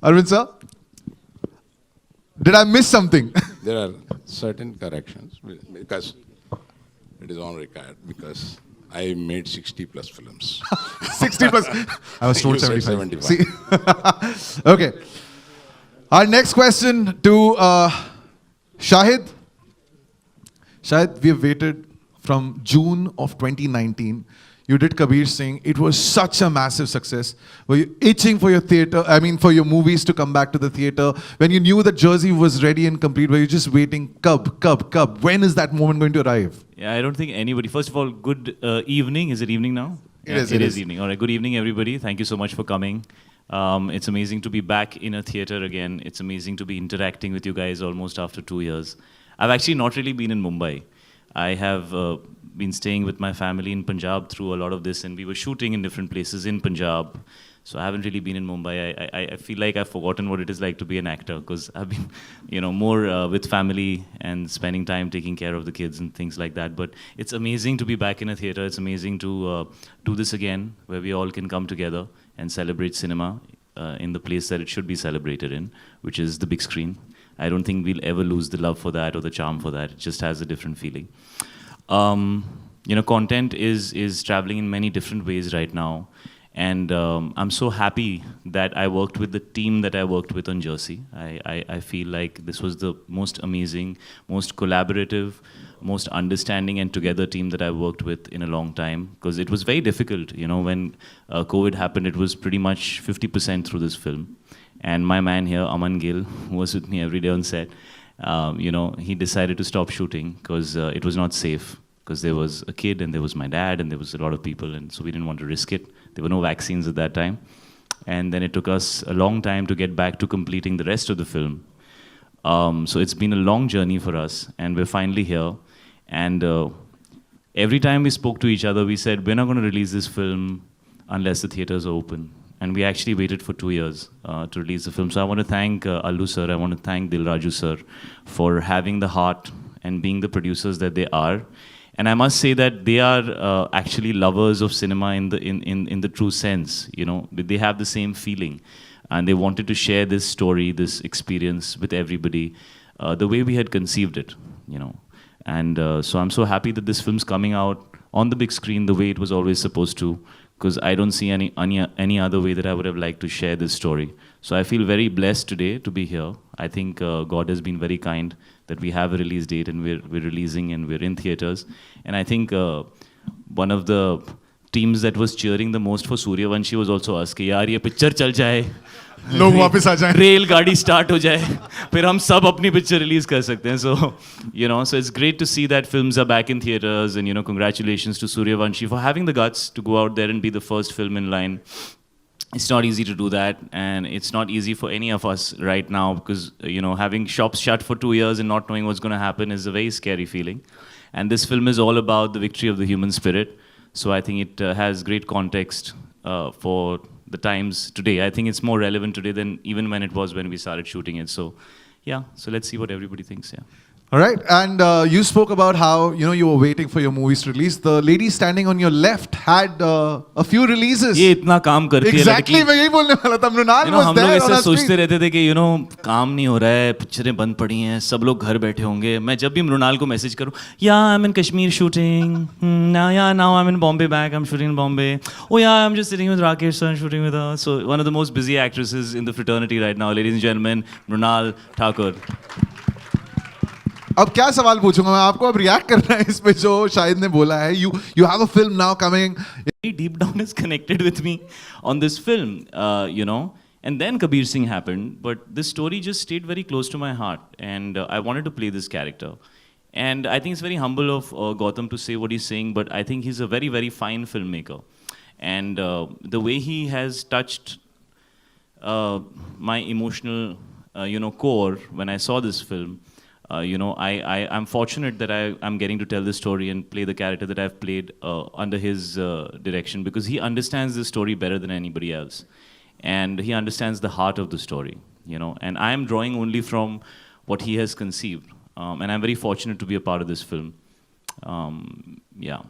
Arvind sir, did I miss something? There are certain corrections because it is on record because I made 60 plus films. 60 plus. I was told You said 75. 75. See? Okay. Our next question to Shahid. Shahid, we have waited from June of 2019. You did Kabir Singh. It was such a massive success. Were you itching for your theatre, for your movies to come back to the theatre? When you knew that Jersey was ready and complete, were you just waiting, Cub? When is that moment going to arrive? Yeah, I don't think anybody. First of all, good evening. Is it evening now? It is. It is evening. All right. Good evening, everybody. Thank you so much for coming. It's amazing to be back in a theatre again. It's amazing to be interacting with you guys almost after 2 years. I've actually not really been in Mumbai. I have been staying with my family in Punjab through a lot of this, and we were shooting in different places in Punjab. So I haven't really been in Mumbai. I feel like I've forgotten what it is like to be an actor because I've been, more with family and spending time taking care of the kids and things like that. But it's amazing to be back in a theatre. It's amazing to do this again, where we all can come together and celebrate cinema in the place that it should be celebrated in, which is the big screen. I don't think we'll ever lose the love for that or the charm for that. It just has a different feeling. Content is traveling in many different ways right now. And I'm so happy that I worked with the team that I worked with on Jersey. I feel like this was the most amazing, most collaborative, most understanding and together team that I've worked with in a long time. Because it was very difficult. When COVID happened, it was pretty much 50% through this film. And my man here, Aman Gill, who was with me every day on set, he decided to stop shooting because it was not safe. Because there was a kid and there was my dad and there was a lot of people, and so we didn't want to risk it. There were no vaccines at that time. And then it took us a long time to get back to completing the rest of the film. So it's been a long journey for us, and we're finally here. And every time we spoke to each other, we said, we're not going to release this film unless the theaters are open. And we actually waited for 2 years to release the film. So I want to thank Allu sir, I want to thank Dil Raju sir for having the heart and being the producers that they are. And I must say that they are actually lovers of cinema in the true sense. They have the same feeling, and they wanted to share this story, this experience with everybody, the way we had conceived it. And so I'm so happy that this film's coming out on the big screen the way it was always supposed to, because I don't see any other way that I would have liked to share this story. So I feel very blessed today to be here. I think God has been very kind that we have a release date and we're releasing and we're in theaters. And I think one of the teams that was cheering the most for Suryavanshi was also us, कि यार ये picture चल जाए, लोग वापस आ जाएं, rail गाड़ी start हो जाए, फिर हम सब अपनी picture release कर सकते हैं. So it's great to see that films are back in theaters, and congratulations to Suryavanshi for having the guts to go out there and be the first film in line. It's not easy to do that, and it's not easy for any of us right now because, having shops shut for 2 years and not knowing what's going to happen is a very scary feeling. And this film is all about the victory of the human spirit. So I think it has great context for the times today. I think it's more relevant today than even when it was when we started shooting it. So, yeah, so let's see what everybody thinks, yeah. All right, and you spoke about how you were waiting for your movies to release. The lady standing on your left had a few releases. ये इतना काम करती है Exactly, मैं यही बोलने वाला था. मृणाल was हम लोग there on ऐसे our सोचते screen. रहते थे कि काम नहीं हो रहा है, पिक्चरें बंद पड़ी हैं, सब लोग घर बैठे होंगे. मैं जब भी मृणाल को मैसेज करूं, I'm in Kashmir shooting. Now I'm in Bombay back. I'm shooting in Bombay. Oh yeah, I'm just sitting with Rakesh sir and shooting with her. So one of the most busy actresses in the fraternity right now, ladies and gentlemen, Mrunal Thakur. अब क्या सवाल पूछूंगा मैं आपको, अब react करना है इस पे जो शाहिद ने बोला है. You have a film now coming. Deep down is connected with me on this film, And then Kabir Singh happened, but this story just stayed very close to my heart, and I wanted to play this character. And I think it's very humble of Gautam to say what he's saying, but I think he's a very, very fine filmmaker. And the way he has touched my emotional, core when I saw this film, I'm fortunate that I'm getting to tell this story and play the character that I've played under his direction, because he understands the story better than anybody else. And he understands the heart of the story, And I am drawing only from what he has conceived. And I'm very fortunate to be a part of this film. Yeah.